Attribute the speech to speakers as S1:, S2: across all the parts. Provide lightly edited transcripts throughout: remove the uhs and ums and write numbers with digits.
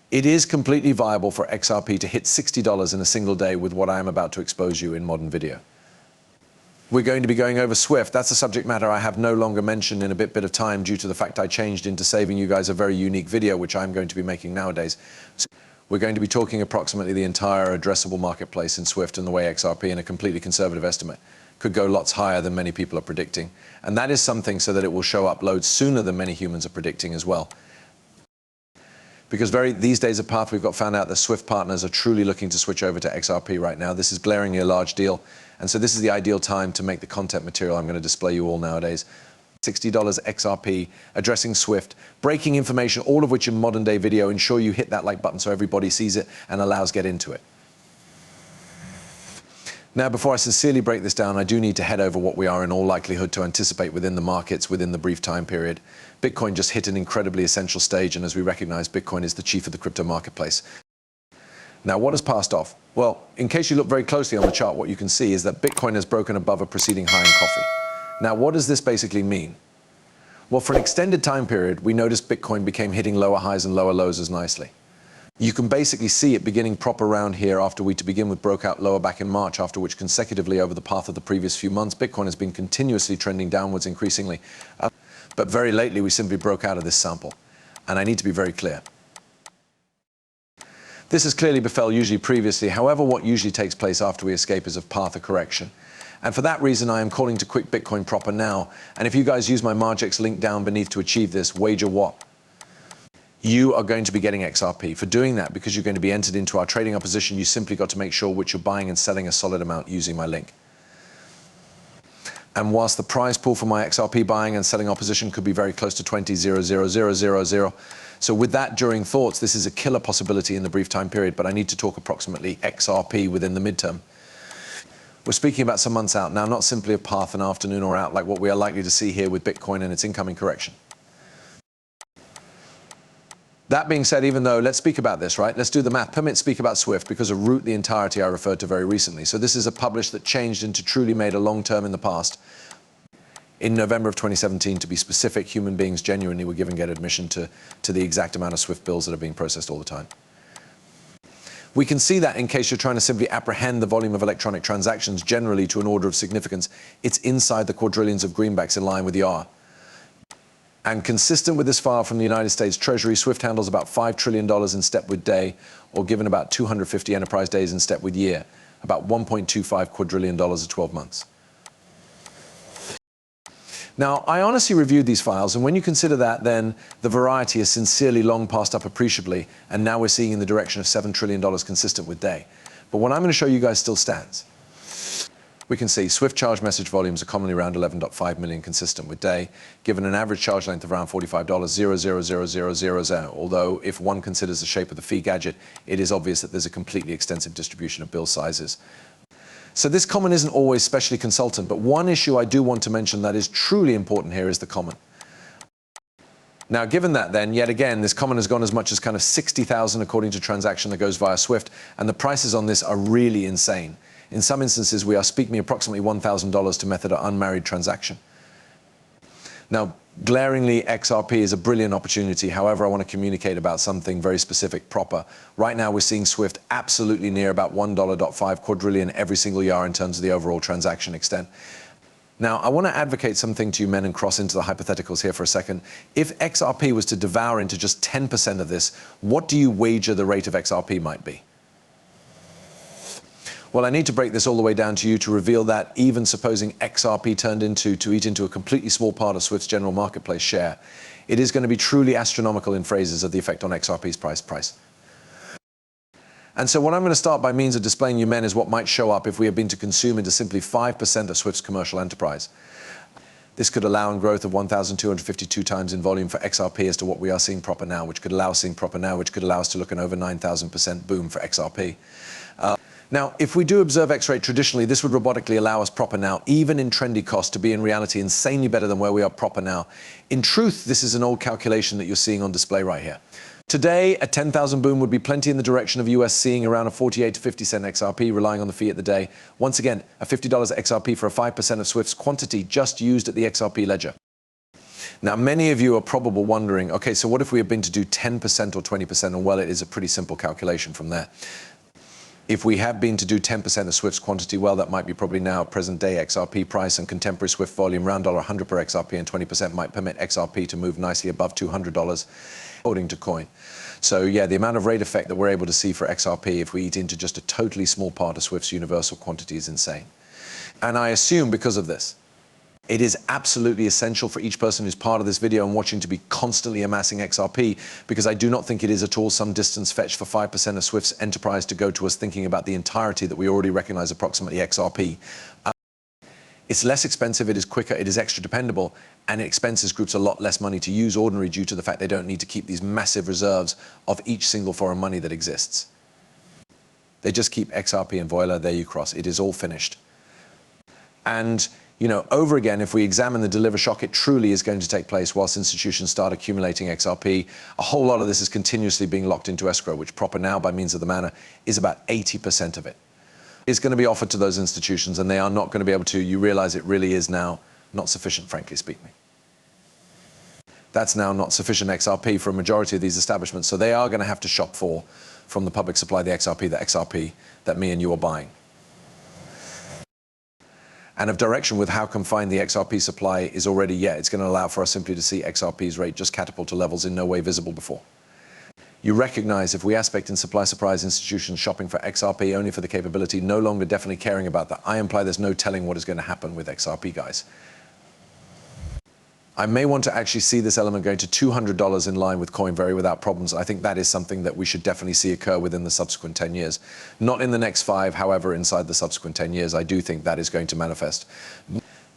S1: It is completely viable for XRP to hit $60 in a single day with what I am about to expose you in modern video. We're going to be going over Swift. That's a subject matter I have no longer mentioned in a bit of time due to the fact I changed into saving you guys a very unique video, which I'm going to be making nowadays. So we're going to be talking approximately the entire addressable marketplace in Swift and the way XRP, in a completely conservative estimate, could go lots higher than many people are predicting. And that is something so that it will show up loads sooner than many humans are predicting as well. Because these days of Path, we've found out that Swift partners are truly looking to switch over to XRP right now. This is glaringly a large deal. And so this is the ideal time to make the content material I'm going to display you all nowadays. $60 XRP, addressing Swift, breaking information, all of which in modern day video. Ensure you hit that like button so everybody sees it and allows get into it. Now, before I sincerely break this down, I do need to head over what we are in all likelihood to anticipate within the markets within the brief time period. Bitcoin just hit an incredibly essential stage, and as we recognize, Bitcoin is the chief of the crypto marketplace. Now, what has passed off? Well, in case you look very closely on the chart, what you can see is that Bitcoin has broken above a preceding high in coffee. Now, what does this basically mean? Well, for an extended time period, we noticed Bitcoin became hitting lower highs and lower lows as nicely. You can basically see it beginning proper around here after we, to begin with, broke out lower back in March, after which consecutively over the path of the previous few months, Bitcoin has been continuously trending downwards increasingly. But very lately, we simply broke out of this sample. And I need to be very clear. This has clearly befell usually previously. However, what usually takes place after we escape is a path of correction. And for that reason, I am calling to quit Bitcoin proper now. And if you guys use my Margex link down beneath to achieve this, wager what? You are going to be getting XRP. For doing that, because you're going to be entered into our trading opposition, you simply got to make sure which you're buying and selling a solid amount using my link. And whilst the prize pool for my XRP buying and selling opposition could be very close to 20,000,000, so with that during thoughts, this is a killer possibility in the brief time period, but I need to talk approximately XRP within the midterm. We're speaking about some months out now, not simply a path, an afternoon or out like what we are likely to see here with Bitcoin and its incoming correction. That being said, even though, let's speak about this, right? Let's do the math. Permit speak about Swift because of root the entirety I referred to very recently. So this is a publish that changed into truly made a long term in the past. In November of 2017, to be specific, human beings genuinely were given get admission to the exact amount of Swift bills that are being processed all the time. We can see that in case you're trying to simply apprehend the volume of electronic transactions generally to an order of significance, it's inside the quadrillions of greenbacks in line with the R. And consistent with this file from the United States Treasury, Swift handles about $5 trillion in step with day, or given about 250 enterprise days in step with year, about $1.25 quadrillion of 12 months. Now, I honestly reviewed these files, and when you consider that, then the variety has sincerely long passed up appreciably, and now we're seeing in the direction of $7 trillion consistent with day. But what I'm going to show you guys still stands. We can see Swift charge message volumes are commonly around 11.5 million consistent with day, given an average charge length of around $45.000000, although if one considers the shape of the fee gadget, it is obvious that there's a completely extensive distribution of bill sizes. So this common isn't always specially consultant, but one issue I do want to mention that is truly important here is the common. Now, given that then, yet again, this common has gone as much as kind of 60,000 according to transaction that goes via Swift, and the prices on this are really insane. In some instances, we are speaking approximately $1,000 to method or unmarried transaction. Now, glaringly, XRP is a brilliant opportunity. However, I want to communicate about something very specific, proper. Right now, we're seeing Swift absolutely near about $1.5 quadrillion every single year in terms of the overall transaction extent. Now, I want to advocate something to you men and cross into the hypotheticals here for a second. If XRP was to devour into just 10% of this, what do you wager the rate of XRP might be? Well, I need to break this all the way down to you to reveal that even supposing XRP turned to eat into a completely small part of Swift's general marketplace share, it is going to be truly astronomical in phrases of the effect on XRP's price. And so what I'm going to start by means of displaying you men is what might show up if we had been to consume into simply 5% of Swift's commercial enterprise. This could allow a growth of 1,252 times in volume for XRP as to what we are seeing proper now, which could allow us seeing proper now, which could allow us to look an over 9,000% boom for XRP. Now, if we do observe X rate traditionally, this would robotically allow us proper now, even in trendy cost, to be in reality insanely better than where we are proper now. In truth, this is an old calculation that you're seeing on display right here. Today, a 10,000 boom would be plenty in the direction of US seeing around a 48 to 50 cent XRP, relying on the fee at the day. Once again, a $50 XRP for a 5% of Swift's quantity just used at the XRP ledger. Now, many of you are probably wondering, okay, so what if we have been to do 10% or 20%? And well, it is a pretty simple calculation from there. If we have been to do 10% of Swift's quantity, well, that might be probably now present day XRP price and contemporary Swift volume, round $100 per XRP, and 20% might permit XRP to move nicely above $200, according to coin. So yeah, the amount of rate effect that we're able to see for XRP if we eat into just a totally small part of Swift's universal quantity is insane. And I assume because of this, it is absolutely essential for each person who's part of this video and watching to be constantly amassing XRP, because I do not think it is at all some distance fetched for 5% of Swift's enterprise to go to us thinking about the entirety that we already recognize approximately XRP. It's less expensive, it is quicker, it is extra dependable, and it expenses groups a lot less money to use ordinary due to the fact they don't need to keep these massive reserves of each single foreign money that exists. They just keep XRP and volvera, there you cross. It is all finished. And you know, over again, if we examine the deliver shock, it truly is going to take place whilst institutions start accumulating XRP. A whole lot of this is continuously being locked into escrow, which proper now, by means of the mana, is about 80% of it. It's going to be offered to those institutions, and they are not going to be able to. You realize it really is now not sufficient, frankly speaking. That's now not sufficient XRP for a majority of these establishments, so they are going to have to shop for, from the public supply, the XRP that me and you are buying. And of direction with how confined the XRP supply is already, it's going to allow for us simply to see XRP's rate just catapult to levels in no way visible before. You recognize if we aspect in supply surprise institutions shopping for XRP only for the capability, no longer definitely caring about that, I imply there's no telling what is going to happen with XRP, guys. I may want to actually see this element going to $200 in line with Coinvery without problems. I think that is something that we should definitely see occur within the subsequent 10 years. Not in the next 5, however, inside the subsequent 10 years, I do think that is going to manifest.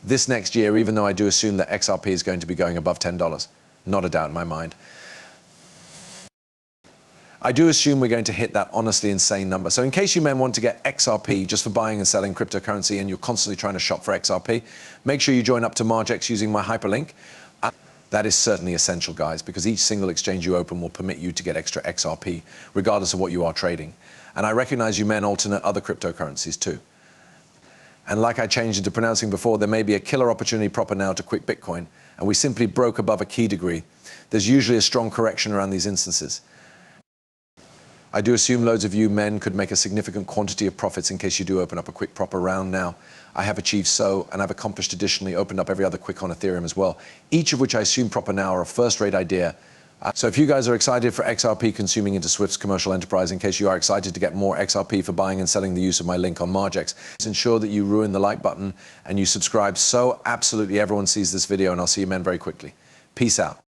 S1: This next year, even though I do assume that XRP is going to be going above $10, not a doubt in my mind. I do assume we're going to hit that honestly insane number. So in case you men want to get XRP just for buying and selling cryptocurrency and you're constantly trying to shop for XRP, make sure you join up to Margex using my hyperlink. That is certainly essential, guys, because each single exchange you open will permit you to get extra XRP, regardless of what you are trading. And I recognize you men alternate other cryptocurrencies too. And like I changed into pronouncing before, there may be a killer opportunity proper now to quit Bitcoin, and we simply broke above a key degree. There's usually a strong correction around these instances. I do assume loads of you men could make a significant quantity of profits in case you do open up a quick proper round now. I have achieved so, and I've accomplished additionally opened up every other quick on Ethereum as well, each of which I assume proper now are a first-rate idea. So if you guys are excited for XRP consuming into Swift's commercial enterprise, in case you are excited to get more XRP for buying and selling the use of my link on Margex, ensure that you ruin the like button and you subscribe so absolutely everyone sees this video, and I'll see you men very quickly. Peace out.